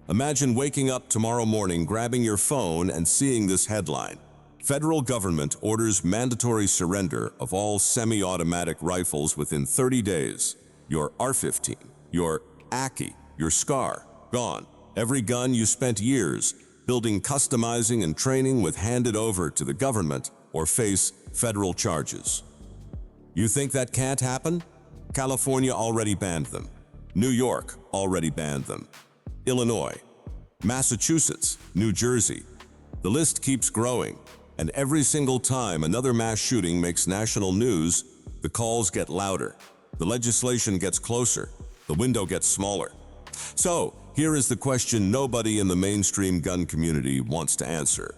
Imagine waking up tomorrow morning, grabbing your phone and seeing this headline. Federal government orders mandatory surrender of all semi-automatic rifles within 30 days. Your R-15, your Aki, your Scar, gone. Every gun you spent years building, customizing, and training with handed over to the government or face federal charges. You think that can't happen? California already banned them. New York already banned them. Illinois, Massachusetts, New Jersey. The list keeps growing, and every single time another mass shooting makes national news, the calls get louder, the legislation gets closer, the window gets smaller. So, here is the question nobody in the mainstream gun community wants to answer.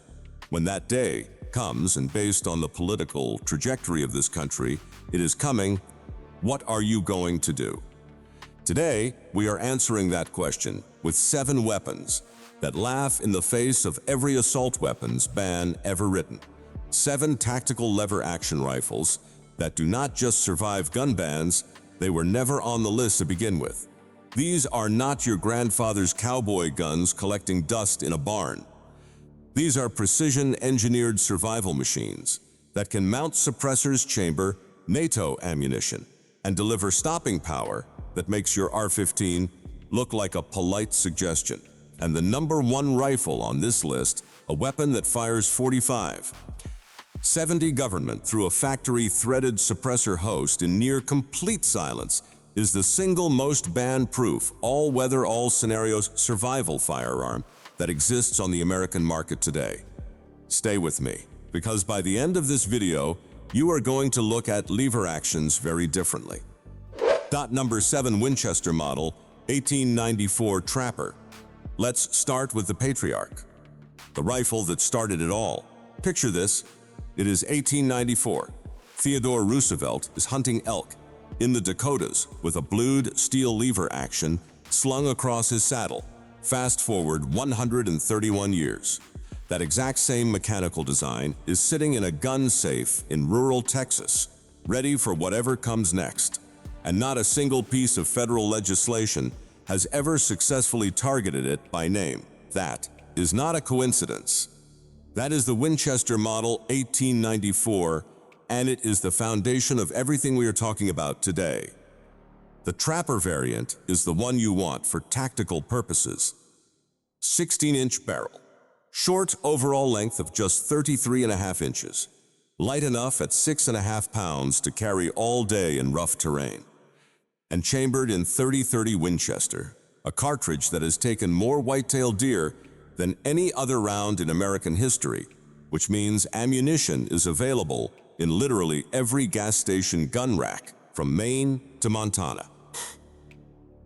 When that day comes, and based on the political trajectory of this country, it is coming, what are you going to do? Today, we are answering that question with 7 weapons that laugh in the face of every assault weapons ban ever written. 7 tactical lever-action rifles that do not just survive gun bans, they were never on the list to begin with. These are not your grandfather's cowboy guns collecting dust in a barn. These are precision-engineered survival machines that can mount suppressors, chamber, NATO ammunition, and deliver stopping power that makes your R-15 look like a polite suggestion. And the number 1 rifle on this list, a weapon that fires 45. 70 government through a factory-threaded suppressor host in near complete silence is the single most ban-proof, all-weather, all-scenarios survival firearm that exists on the American market today. Stay with me, because by the end of this video, you are going to look at lever actions very differently. Number 7 Winchester model, 1894 Trapper. Let's start with the Patriarch, the rifle that started it all. Picture this, it is 1894. Theodore Roosevelt is hunting elk in the Dakotas with a blued steel lever action slung across his saddle. Fast forward 131 years. That exact same mechanical design is sitting in a gun safe in rural Texas, ready for whatever comes next. And not a single piece of federal legislation has ever successfully targeted it by name. That is not a coincidence. That is the Winchester model 1894, and it is the foundation of everything we are talking about today. The Trapper variant is the one you want for tactical purposes. 16-inch barrel, short overall length of just 33.5 inches, light enough at 6.5 pounds to carry all day in rough terrain, and chambered in .30-30 Winchester, a cartridge that has taken more white-tailed deer than any other round in American history, which means ammunition is available in literally every gas station gun rack from Maine to Montana.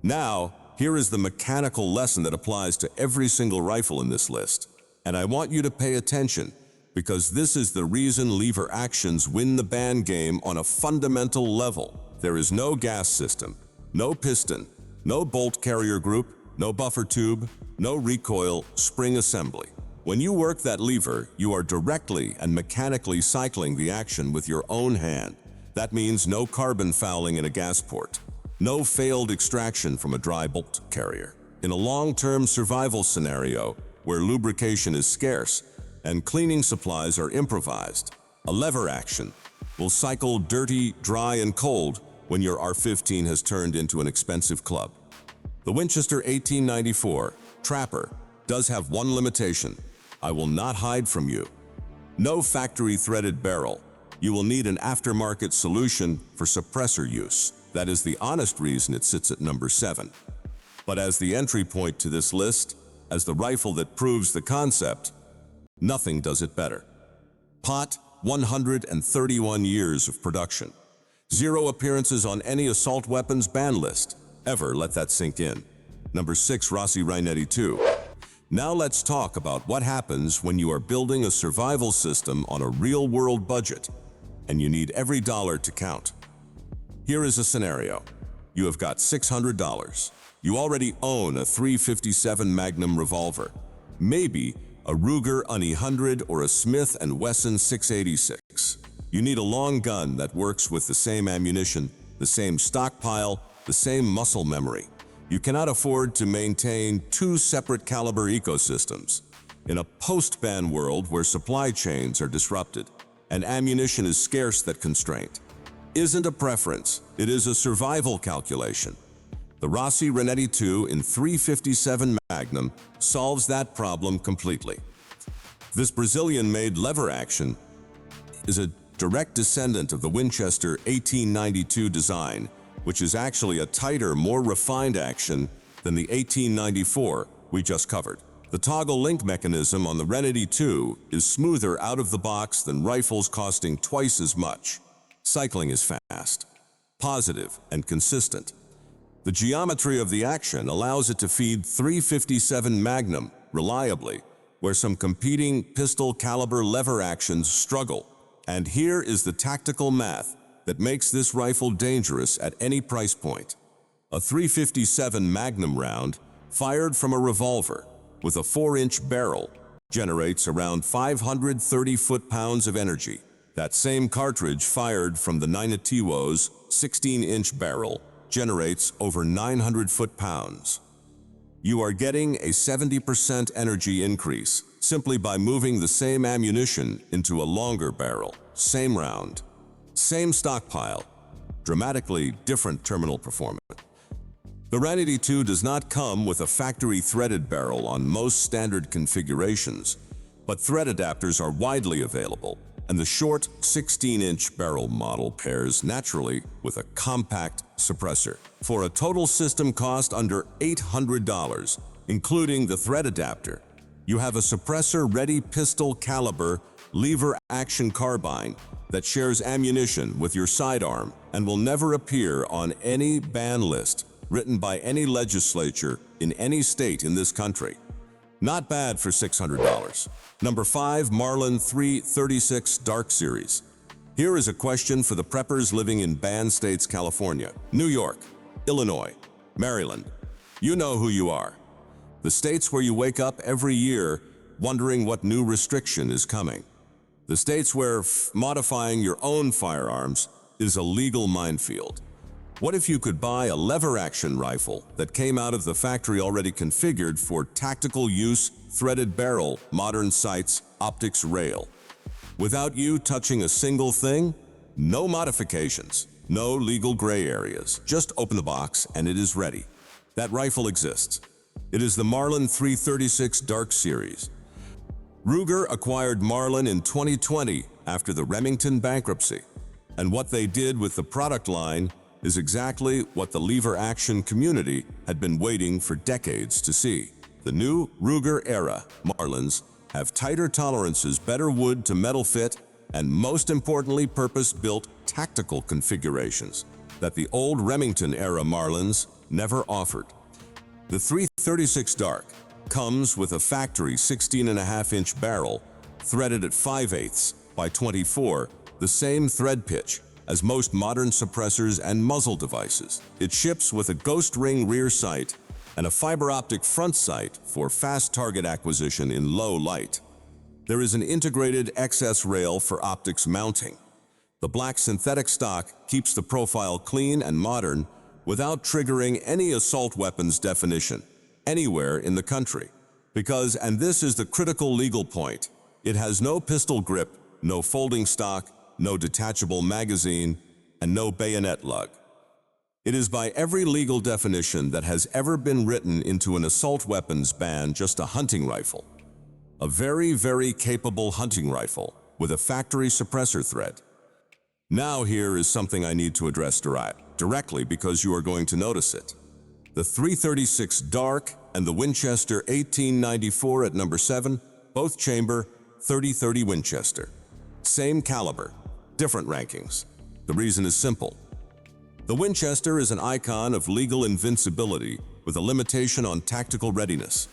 Now, here is the mechanical lesson that applies to every single rifle in this list. And I want you to pay attention, because this is the reason lever actions win the ban game on a fundamental level. There is no gas system, no piston, no bolt carrier group, no buffer tube, no recoil spring assembly. When you work that lever, you are directly and mechanically cycling the action with your own hand. That means no carbon fouling in a gas port, no failed extraction from a dry bolt carrier. In a long-term survival scenario where lubrication is scarce and cleaning supplies are improvised, a lever action will cycle dirty, dry, and cold when your R-15 has turned into an expensive club. The Winchester 1894 Trapper does have one limitation. I will not hide from you. No factory-threaded barrel. You will need an aftermarket solution for suppressor use. That is the honest reason it sits at number 7. But as the entry point to this list, as the rifle that proves the concept, nothing does it better. Pot, 131 years of production. 0 appearances on any assault weapons ban list. Ever let that sink in. Number 6 Rossi Rinetti 2. Now let's talk about what happens when you are building a survival system on a real-world budget and you need every dollar to count. Here is a scenario. You have got $600. You already own a .357 Magnum revolver, maybe a Ruger Uni 100 or a Smith & Wesson 686. You need a long gun that works with the same ammunition, the same stockpile, the same muscle memory. You cannot afford to maintain two separate caliber ecosystems. In a post-ban world where supply chains are disrupted and ammunition is scarce, that constraint isn't a preference, it is a survival calculation. The Rossi Renetti 2 in .357 Magnum solves that problem completely. This Brazilian-made lever action is a direct descendant of the Winchester 1892 design, which is actually a tighter, more refined action than the 1894 we just covered. The toggle link mechanism on the Renetti 2 is smoother out of the box than rifles costing twice as much. Cycling is fast, positive, and consistent. The geometry of the action allows it to feed .357 Magnum reliably, where some competing pistol caliber lever actions struggle. And here is the tactical math that makes this rifle dangerous at any price point. A .357 Magnum round, fired from a revolver with a 4-inch barrel, generates around 530 foot-pounds of energy. That same cartridge fired from the Ninetiwo's 16-inch barrel generates over 900 foot-pounds. You are getting a 70% energy increase simply by moving the same ammunition into a longer barrel. Same round, same stockpile, dramatically different terminal performance. The Renetti 2 does not come with a factory threaded barrel on most standard configurations, but thread adapters are widely available, and the short 16-inch barrel model pairs naturally with a compact suppressor. For a total system cost under $800, including the thread adapter, you have a suppressor-ready pistol caliber lever action carbine that shares ammunition with your sidearm and will never appear on any ban list written by any legislature in any state in this country. Not bad for $600. Number 5, Marlin 336 Dark Series. Here is a question for the preppers living in banned states: California, New York, Illinois, Maryland. You know who you are. The states where you wake up every year wondering what new restriction is coming. The states where modifying your own firearms is a legal minefield. What if you could buy a lever-action rifle that came out of the factory already configured for tactical use, threaded barrel, modern sights, optics rail? Without you touching a single thing, no modifications, no legal gray areas. Just open the box and it is ready. That rifle exists. It is the Marlin 336 Dark Series. Ruger acquired Marlin in 2020 after the Remington bankruptcy, and what they did with the product line is exactly what the lever action community had been waiting for decades to see. The new Ruger era Marlins have tighter tolerances, better wood to metal fit, and most importantly, purpose-built tactical configurations that the old Remington era Marlins never offered. The 336 Dark comes with a factory 16.5-inch barrel threaded at 5/8 by 24, the same thread pitch as most modern suppressors and muzzle devices. It ships with a ghost ring rear sight and a fiber optic front sight for fast target acquisition in low light. There is an integrated XS rail for optics mounting. The black synthetic stock keeps the profile clean and modern without triggering any assault weapons definition anywhere in the country. Because, and this is the critical legal point, it has no pistol grip, no folding stock, no detachable magazine, and no bayonet lug. It is by every legal definition that has ever been written into an assault weapons ban just a hunting rifle. A very, very capable hunting rifle with a factory suppressor thread. Now here is something I need to address directly because you are going to notice it. The 336 Dark and the Winchester 1894 at number 7, both chamber 30-30 Winchester. Same caliber, different rankings. The reason is simple. The Winchester is an icon of legal invincibility with a limitation on tactical readiness.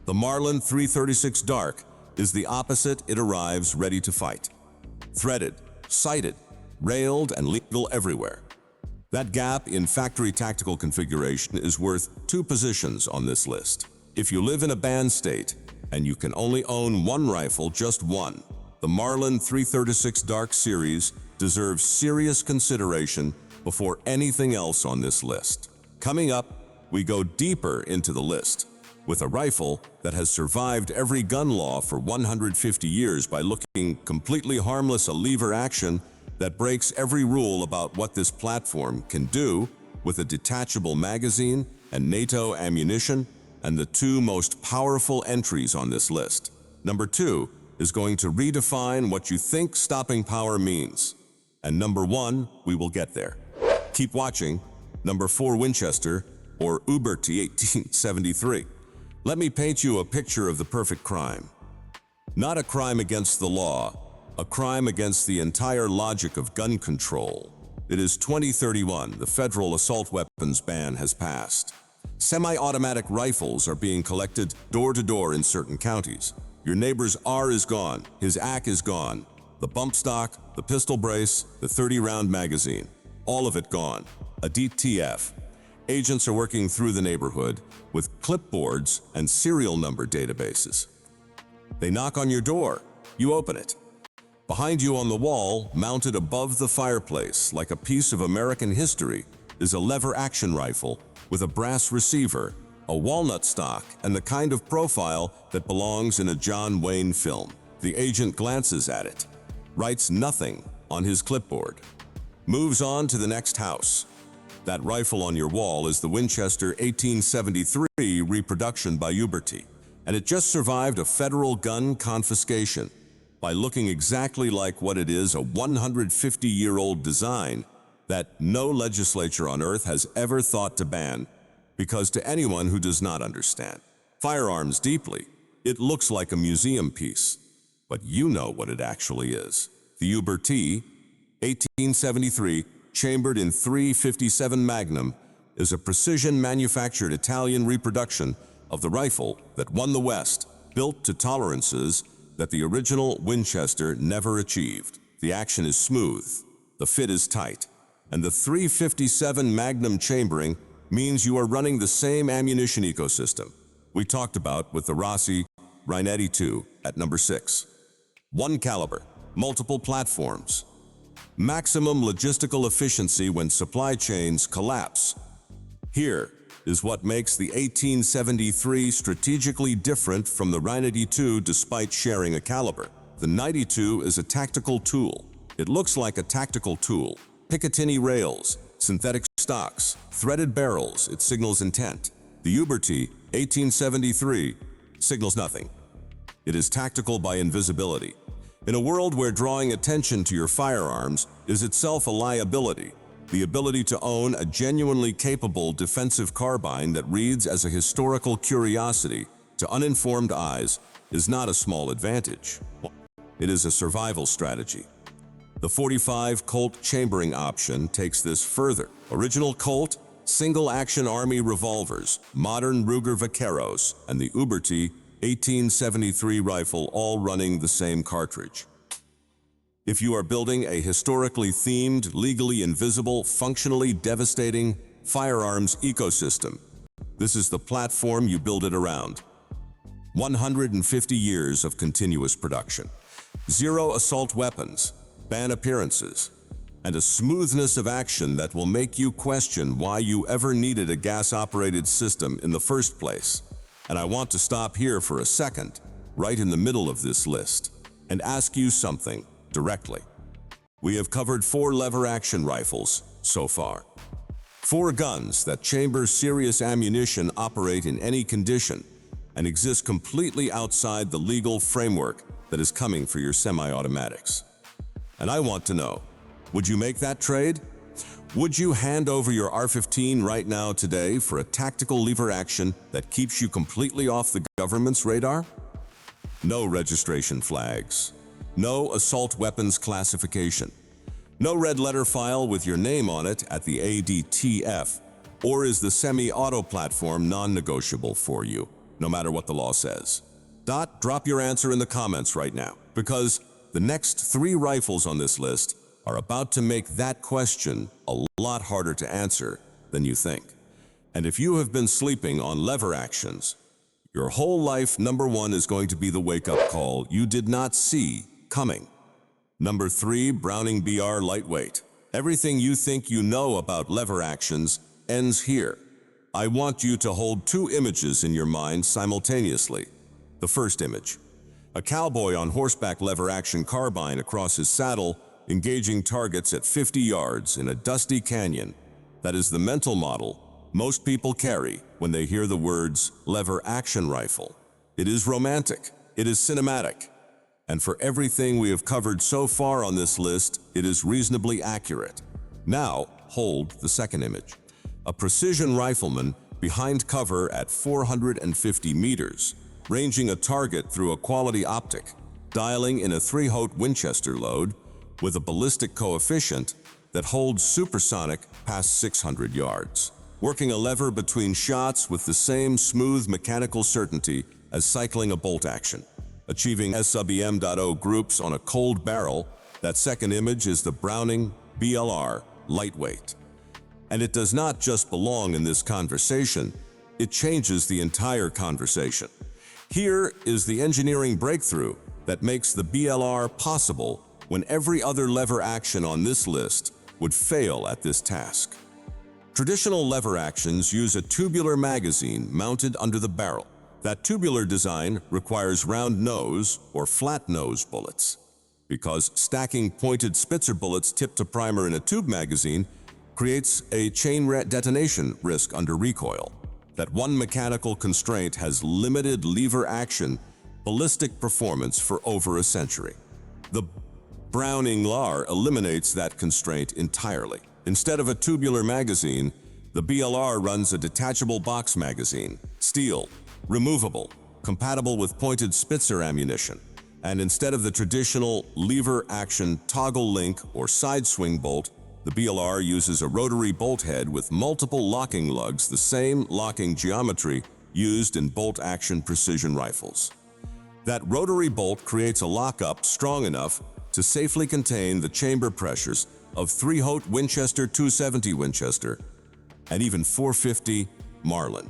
The Marlin 336 Dark is the opposite. It arrives ready to fight. Threaded, sighted, railed, and legal everywhere. That gap in factory tactical configuration is worth 2 positions on this list. If you live in a banned state and you can only own one rifle, just one, the Marlin 336 Dark Series deserves serious consideration before anything else on this list. Coming up, we go deeper into the list with a rifle that has survived every gun law for 150 years by looking completely harmless, a lever action that breaks every rule about what this platform can do with a detachable magazine and NATO ammunition, and the two most powerful entries on this list. Number 2 is going to redefine what you think stopping power means. And number 1, we will get there. Keep watching. Number 4, Winchester, or Uberti 1873. Let me paint you a picture of the perfect crime. Not a crime against the law, a crime against the entire logic of gun control. It is 2031, the federal assault weapons ban has passed. Semi-automatic rifles are being collected door to door in certain counties. Your neighbor's R is gone, his AC is gone, the bump stock, the pistol brace, the 30-round magazine, all of it gone. A DTF. Agents are working through the neighborhood with clipboards and serial number databases. They knock on your door, you open it. Behind you on the wall, mounted above the fireplace like a piece of American history, is a lever-action rifle with a brass receiver, a walnut stock, and the kind of profile that belongs in a John Wayne film. The agent glances at it, writes nothing on his clipboard, moves on to the next house. That rifle on your wall is the Winchester 1873 reproduction by Uberti, and it just survived a federal gun confiscation by looking exactly like what it is, a 150-year-old design that no legislature on earth has ever thought to ban, because to anyone who does not understand firearms deeply, it looks like a museum piece, but you know what it actually is. The Uberti 1873, chambered in .357 Magnum, is a precision-manufactured Italian reproduction of the rifle that won the West, built to tolerances that the original Winchester never achieved. The action is smooth, the fit is tight, and the .357 Magnum chambering means you are running the same ammunition ecosystem we talked about with the Rossi Rinetti 2 at number 6. One caliber, multiple platforms, maximum logistical efficiency when supply chains collapse. Here is what makes the 1873 strategically different from the Rinetti 2 despite sharing a caliber. The 92 is a tactical tool. It looks like a tactical tool. Picatinny rails, synthetic stocks, threaded barrels, it signals intent. The Uberti 1873 signals nothing. It is tactical by invisibility. In a world where drawing attention to your firearms is itself a liability, the ability to own a genuinely capable defensive carbine that reads as a historical curiosity to uninformed eyes is not a small advantage. It is a survival strategy. The .45 Colt chambering option takes this further. Original Colt, single-action Army revolvers, modern Ruger Vaqueros, and the Uberti 1873 rifle all running the same cartridge. If you are building a historically themed, legally invisible, functionally devastating firearms ecosystem, this is the platform you build it around. 150 years of continuous production, 0 assault weapons, ban appearances, and a smoothness of action that will make you question why you ever needed a gas-operated system in the first place. And I want to stop here for a second, right in the middle of this list, and ask you something directly. We have covered 4 lever-action rifles so far. 4 guns that chamber serious ammunition, operate in any condition, and exist completely outside the legal framework that is coming for your semi-automatics. And I want to know, would you make that trade? Would you hand over your R15 right now today for a tactical lever action that keeps you completely off the government's radar? No registration flags, no assault weapons classification, no red letter file with your name on it at the ADTF, or is the semi-auto platform non-negotiable for you, no matter what the law says? Drop your answer in the comments right now, because the next 3 rifles on this list are about to make that question a lot harder to answer than you think. And if you have been sleeping on lever actions, your whole life, number 1 is going to be the wake-up call you did not see coming. Number 3, Browning BLR lightweight. Everything you think you know about lever actions ends here. I want you to hold two images in your mind simultaneously. The first image: a cowboy on horseback lever-action carbine across his saddle, engaging targets at 50 yards in a dusty canyon. That is the mental model most people carry when they hear the words lever-action rifle. It is romantic, it is cinematic, and for everything we have covered so far on this list, it is reasonably accurate. Now, hold the second image. A precision rifleman behind cover at 450 meters, ranging a target through a quality optic, dialing in a 3-Hote Winchester load with a ballistic coefficient that holds supersonic past 600 yards, working a lever between shots with the same smooth mechanical certainty as cycling a bolt action, achieving sub-EM.0 groups on a cold barrel. That second image is the Browning BLR lightweight. And it does not just belong in this conversation, it changes the entire conversation. Here is the engineering breakthrough that makes the BLR possible when every other lever action on this list would fail at this task. Traditional lever actions use a tubular magazine mounted under the barrel. That tubular design requires round nose or flat nose bullets, because stacking pointed Spitzer bullets tipped to primer in a tube magazine creates a chain detonation risk under recoil. That one mechanical constraint has limited lever action ballistic performance for over a century. The Browning BLR eliminates that constraint entirely. Instead of a tubular magazine, the BLR runs a detachable box magazine, steel, removable, compatible with pointed Spitzer ammunition. And instead of the traditional lever action toggle link or side swing bolt, the BLR uses a rotary bolt head with multiple locking lugs, the same locking geometry used in bolt action precision rifles. That rotary bolt creates a lockup strong enough to safely contain the chamber pressures of 3-Hote Winchester, 270 Winchester, and even 450 Marlin.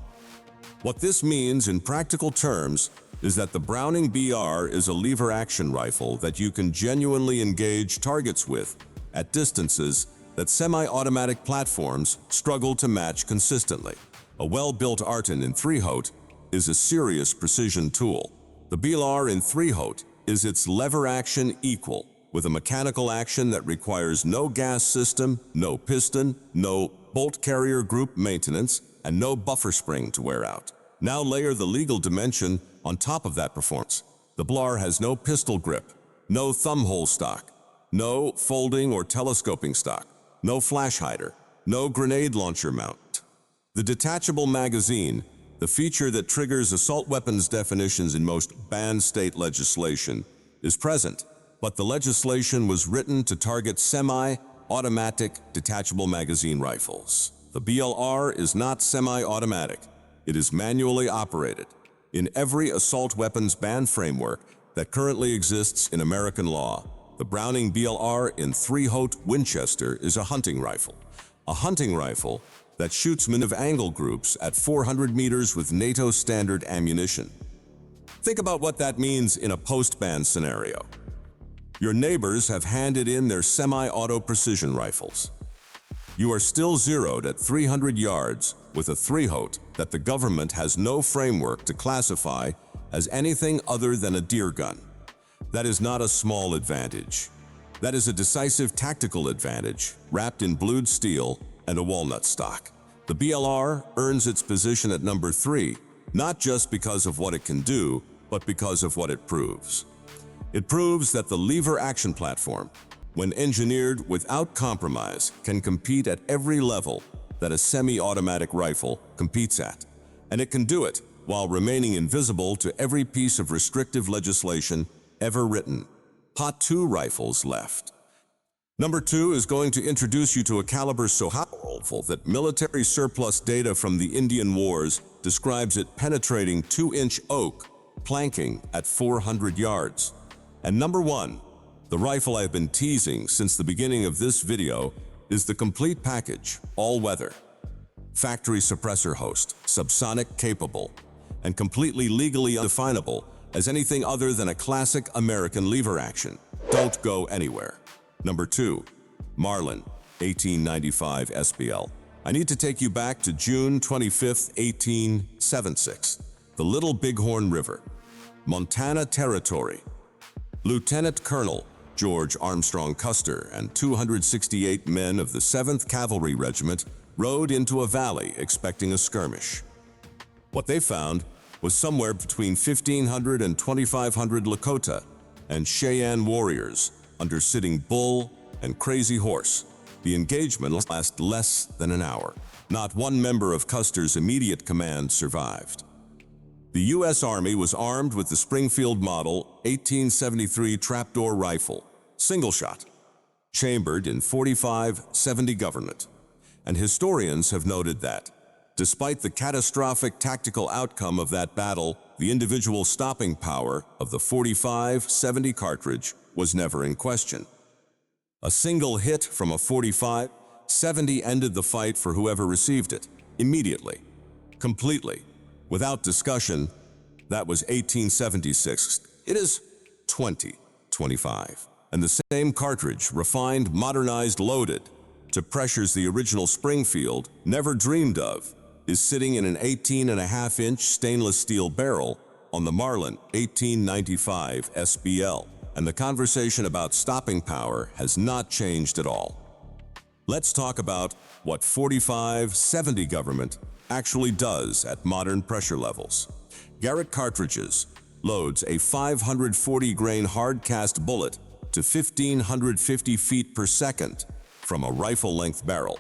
What this means in practical terms is that the Browning BLR is a lever-action rifle that you can genuinely engage targets with at distances that semi-automatic platforms struggle to match consistently. A well-built Arton in 3-Hote is a serious precision tool. The BLR in 3-Hote is its lever action equal, with a mechanical action that requires no gas system, no piston, no bolt carrier group maintenance, and no buffer spring to wear out. Now layer the legal dimension on top of that performance. The BLR has no pistol grip, no thumb hole stock, no folding or telescoping stock, no flash hider, no grenade launcher mount. The detachable magazine, the feature that triggers assault weapons definitions in most banned state legislation, is present, but the legislation was written to target semi-automatic detachable magazine rifles. The BLR is not semi-automatic. It is manually operated. In every assault weapons ban framework that currently exists in American law, the Browning BLR in 3-Hote Winchester is a hunting rifle. A hunting rifle that shoots men of angle groups at 400 meters with NATO standard ammunition. Think about what that means in a post-ban scenario. Your neighbors have handed in their semi-auto precision rifles. You are still zeroed at 300 yards with a 3-Hote that the government has no framework to classify as anything other than a deer gun. That is not a small advantage. That is a decisive tactical advantage wrapped in blued steel and a walnut stock. The BLR earns its position at number 3, not just because of what it can do, but because of what it proves. It proves that the lever action platform, when engineered without compromise, can compete at every level that a semi-automatic rifle competes at. And it can do it while remaining invisible to every piece of restrictive legislation ever written. Hot 2 rifles left. Number 2 is going to introduce you to a caliber so powerful that military surplus data from the Indian Wars describes it penetrating 2-inch oak planking at 400 yards. And number 1, the rifle I've been teasing since the beginning of this video, is the complete package, all-weather, factory suppressor host, subsonic capable, and completely legally undefinable as anything other than a classic American lever action. Don't go anywhere. Number 2, Marlin, 1895 SBL. I need to take you back to June 25, 1876, the Little Bighorn River, Montana Territory. Lieutenant Colonel George Armstrong Custer and 268 men of the 7th Cavalry Regiment rode into a valley expecting a skirmish. What they found was somewhere between 1,500 and 2,500 Lakota and Cheyenne warriors under Sitting Bull and Crazy Horse. The engagement lasted less than an hour. Not one member of Custer's immediate command survived. The U.S. Army was armed with the Springfield Model 1873 trapdoor rifle, single shot, chambered in .45-70 Government. And historians have noted that, despite the catastrophic tactical outcome of that battle, the individual stopping power of the .45-70 cartridge was never in question. A single hit from a .45-70 ended the fight for whoever received it, immediately, completely. Without discussion, that was 1876. It is 2025. And the same cartridge, refined, modernized, loaded to pressures the original Springfield never dreamed of, is sitting in an 18.5-inch stainless steel barrel on the Marlin 1895 SBL. And the conversation about stopping power has not changed at all. Let's talk about what .45-70 Government actually does at modern pressure levels. Garrett cartridges loads a 540-grain hard-cast bullet to 1,550 feet per second from a rifle-length barrel.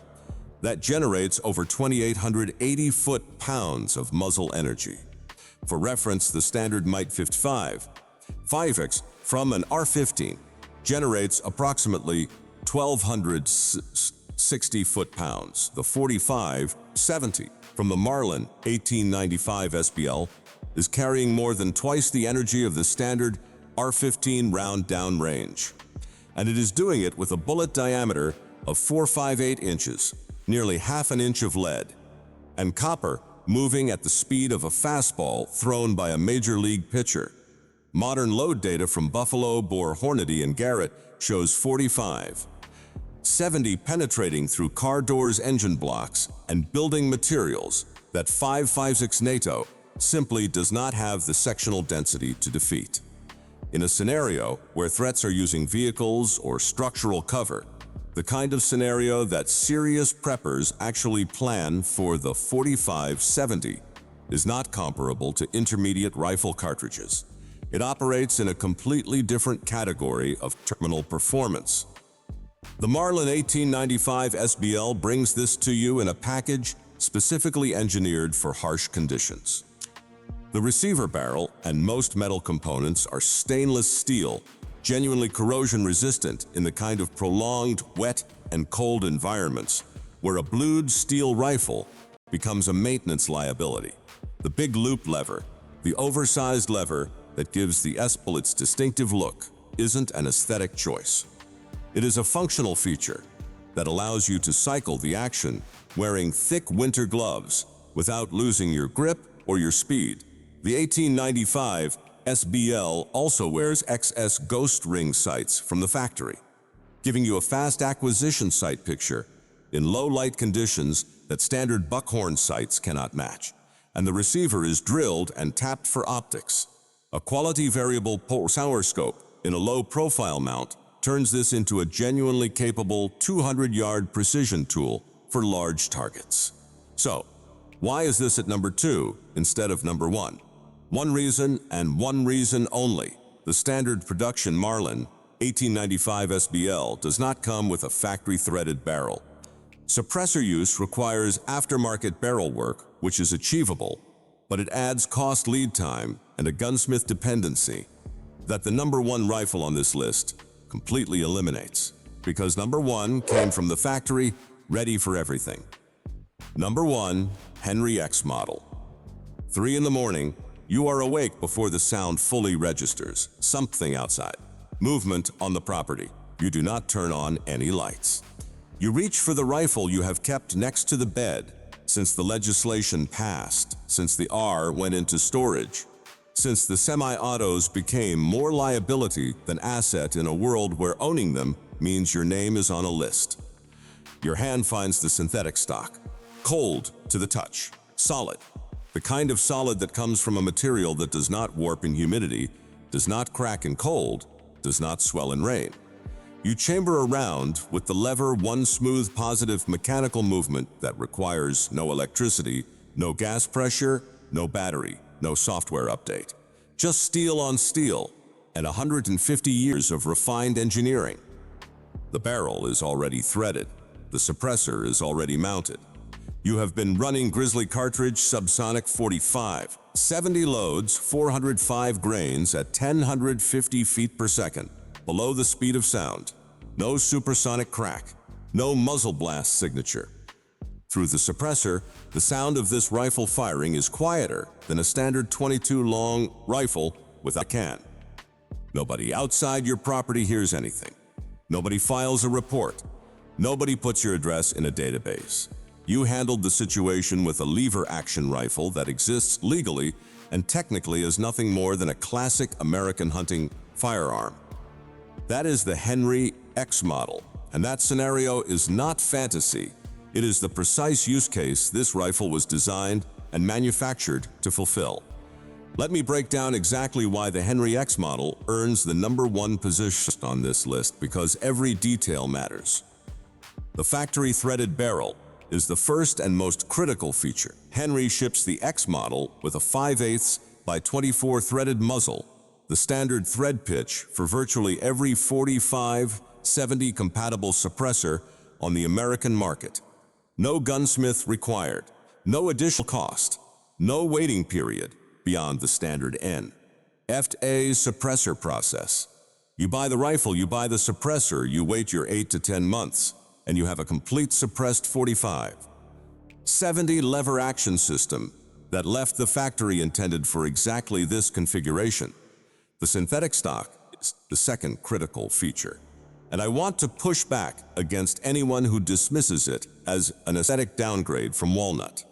That generates over 2,880 foot-pounds of muzzle energy. For reference, the standard Mite 55 5X from an R-15 generates approximately 1,260 foot-pounds. The .45-70 from the Marlin 1895 SBL is carrying more than twice the energy of the standard R-15 round downrange. And it is doing it with a bullet diameter of 458 inches, nearly half an inch of lead, and copper moving at the speed of a fastball thrown by a major league pitcher. Modern load data from Buffalo, Boar, Hornady, and Garrett shows .45-70 penetrating through car doors, engine blocks, and building materials that 5.56 NATO simply does not have the sectional density to defeat. In a scenario where threats are using vehicles or structural cover, the kind of scenario that serious preppers actually plan for, the .45-70 is not comparable to intermediate rifle cartridges. It operates in a completely different category of terminal performance. The Marlin 1895 SBL brings this to you in a package specifically engineered for harsh conditions. The receiver barrel and most metal components are stainless steel, genuinely corrosion resistant in the kind of prolonged, wet, and cold environments where a blued steel rifle becomes a maintenance liability. The big loop lever, the oversized lever that gives the S-Bull its distinctive look, isn't an aesthetic choice. It is a functional feature that allows you to cycle the action wearing thick winter gloves without losing your grip or your speed. The 1895 SBL also wears XS ghost ring sights from the factory, giving you a fast acquisition sight picture in low light conditions that standard buckhorn sights cannot match. And the receiver is drilled and tapped for optics. A quality variable power scope in a low profile mount turns this into a genuinely capable 200-yard precision tool for large targets. So, why is this at number 2 instead of number 1? One reason, and one reason only. The standard production Marlin 1895 SBL does not come with a factory-threaded barrel. Suppressor use requires aftermarket barrel work, which is achievable, but it adds cost, lead time, and a gunsmith dependency that the number 1 rifle on this list completely eliminates, because number 1 came from the factory, ready for everything. Number 1, Henry X model. 3 in the morning, you are awake before the sound fully registers. Something outside. Movement on the property. You do not turn on any lights. You reach for the rifle you have kept next to the bed since the legislation passed, since the R went into storage, since the semi-autos became more liability than asset in a world where owning them means your name is on a list. Your hand finds the synthetic stock, Cold to the touch. Solid. The kind of solid that comes from a material that does not warp in humidity, does not crack in cold, does not swell in rain. You chamber around with the lever one smooth positive mechanical movement that requires no electricity, no gas pressure, no battery, no software update. Just steel on steel and 150 years of refined engineering. The barrel is already threaded. The suppressor is already mounted. You have been running Grizzly cartridge subsonic 45, 70 loads, 405 grains at 1,050 feet per second, below the speed of sound. No supersonic crack, no muzzle blast signature. Through the suppressor, the sound of this rifle firing is quieter than a standard 22 long rifle without a can. Nobody outside your property hears anything. Nobody files a report. Nobody puts your address in a database. You handled the situation with a lever-action rifle that exists legally and technically is nothing more than a classic American hunting firearm. That is the Henry X model, and that scenario is not fantasy. It is the precise use case this rifle was designed and manufactured to fulfill. Let me break down exactly why the Henry X model earns the #1 position on this list, because every detail matters. The factory-threaded barrel is the first and most critical feature. Henry ships the X model with a 5/8 by 24 threaded muzzle, the standard thread pitch for virtually every 45/70 compatible suppressor on the American market. No gunsmith required, no additional cost, no waiting period beyond the standard NFA suppressor process. You buy the rifle, you buy the suppressor, you wait your 8 to 10 months, and you have a complete suppressed 45/70 lever action system that left the factory intended for exactly this configuration. The synthetic stock is the second critical feature, and I want to push back against anyone who dismisses it as an aesthetic downgrade from walnut.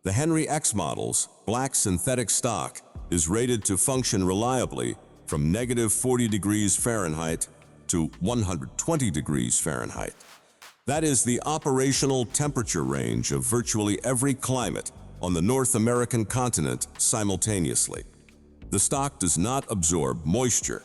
The Henry X model's black synthetic stock is rated to function reliably from -40 degrees Fahrenheit to 120 degrees Fahrenheit. That is the operational temperature range of virtually every climate on the North American continent simultaneously. The stock does not absorb moisture.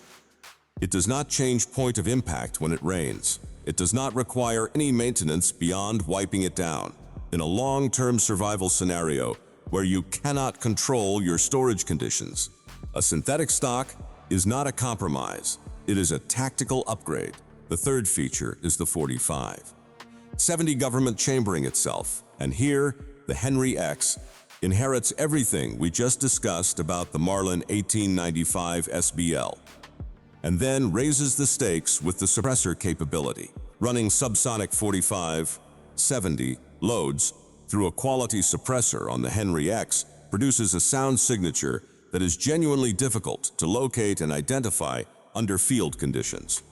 It does not change point of impact when it rains. It does not require any maintenance beyond wiping it down. In a long-term survival scenario where you cannot control your storage conditions, a synthetic stock is not a compromise. It is a tactical upgrade. The third feature is the 45/70 government chambering itself, and here the Henry X inherits everything we just discussed about the Marlin 1895 SBL, and then raises the stakes with the suppressor capability. Running subsonic 45/70 loads through a quality suppressor on the Henry X produces a sound signature that is genuinely difficult to locate and identify under field conditions.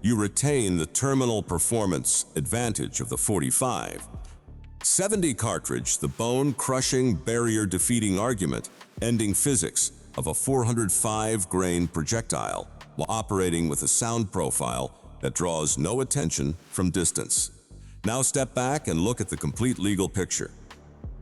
You retain the terminal performance advantage of the 45/70 cartridge, the bone-crushing, barrier-defeating argument, ending physics of a 405 grain projectile while operating with a sound profile that draws no attention from distance. Now step back and look at the complete legal picture.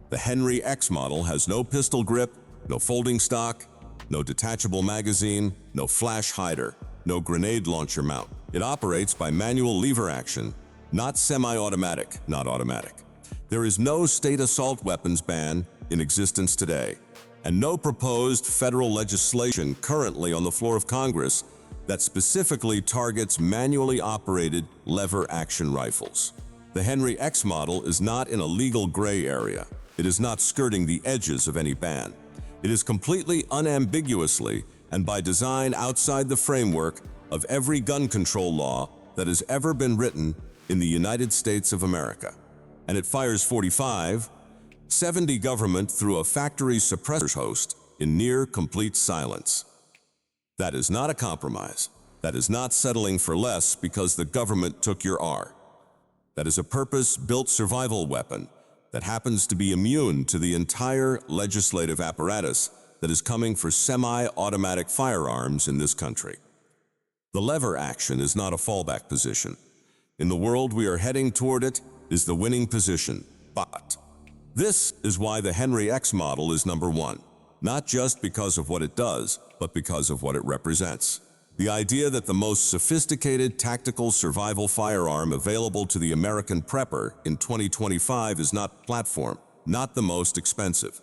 The Henry X model has no pistol grip, no folding stock, no detachable magazine, no flash hider, no grenade launcher mount. It operates by manual lever action, not semi-automatic, not automatic. There is no state assault weapons ban in existence today, and no proposed federal legislation currently on the floor of Congress that specifically targets manually operated lever action rifles. The Henry X model is not in a legal gray area. It is not skirting the edges of any ban. It is completely unambiguously and by design outside the framework of every gun control law that has ever been written in the United States of America. And it fires 45/70 government through a factory suppressor host in near complete silence. That is not a compromise. That is not settling for less because the government took your R. That is a purpose-built survival weapon that happens to be immune to the entire legislative apparatus that is coming for semi-automatic firearms in this country. The lever action is not a fallback position. In the world we are heading toward, it is the winning position. But This is why the Henry X model is number one, not just because of what it does, but because of what it represents. The idea that the most sophisticated tactical survival firearm available to the American prepper in 2025 is not platform, not the most expensive,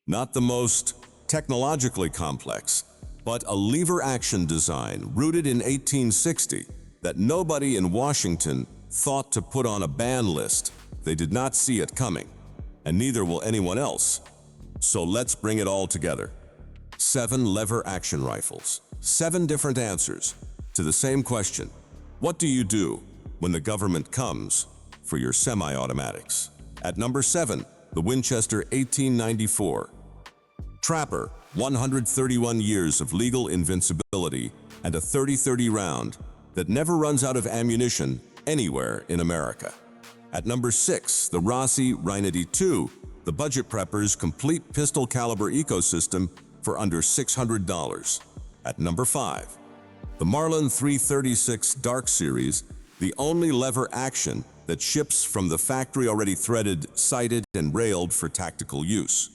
not the most technologically complex, but a lever-action design rooted in 1860 that nobody in Washington thought to put on a ban list. They did not see it coming, and neither will anyone else. So let's bring it all together. 7 lever-action rifles. 7 different answers to the same question. What do you do when the government comes for your semi-automatics? At number 7, the Winchester 1894. Trapper, 131 years of legal invincibility and a 30-30 round that never runs out of ammunition anywhere in America. At number 6, the Rossi Reinity 2, the budget prepper's complete pistol caliber ecosystem for under $600. At number 5, the Marlin 336 Dark Series, the only lever action that ships from the factory already threaded, sighted, and railed for tactical use.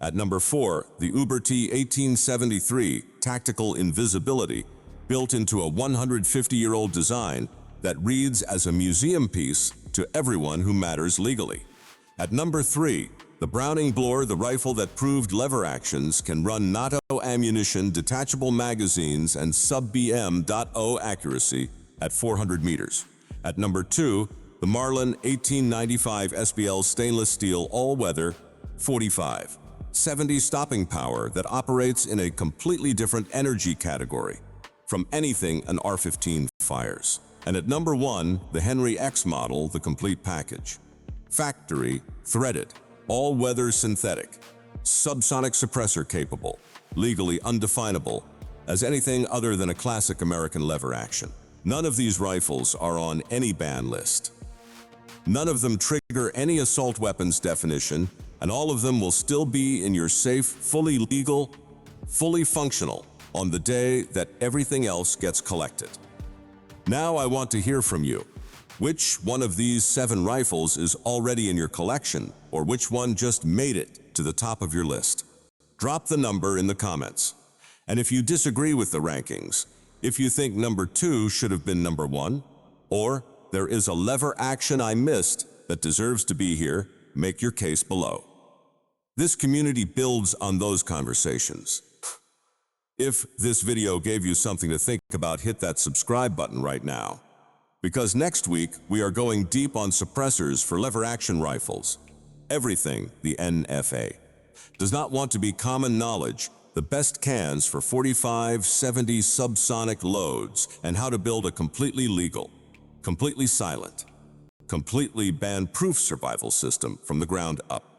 At number 4, the Uberti 1873 Tactical Invisibility, built into a 150-year-old design that reads as a museum piece to everyone who matters legally. At number 3, the Browning BLR, the rifle that proved lever actions can run NATO ammunition, detachable magazines, and sub-BM.0 accuracy at 400 meters. At number 2, the Marlin 1895 SBL stainless steel all-weather 45/70 stopping power that operates in a completely different energy category from anything an R-15 fires. And at number 1, the Henry X model, the complete package. Factory, threaded, all-weather synthetic, subsonic suppressor capable, legally undefinable as anything other than a classic American lever action. None of these rifles are on any ban list. None of them trigger any assault weapons definition, and all of them will still be in your safe, fully legal, fully functional on the day that everything else gets collected. Now I want to hear from you. Which one of these 7 rifles is already in your collection, or which one just made it to the top of your list? Drop the number in the comments. And if you disagree with the rankings, if you think number 2 should have been number 1, or there is a lever action I missed that deserves to be here, make your case below. This community builds on those conversations. If this video gave you something to think about, hit that subscribe button right now. Because next week, we are going deep on suppressors for lever-action rifles. Everything the NFA does not want to be common knowledge, the best cans for 45/70 subsonic loads, and how to build a completely legal, completely silent, completely ban-proof survival system from the ground up.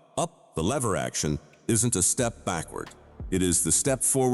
The lever action isn't a step backward. It is the step forward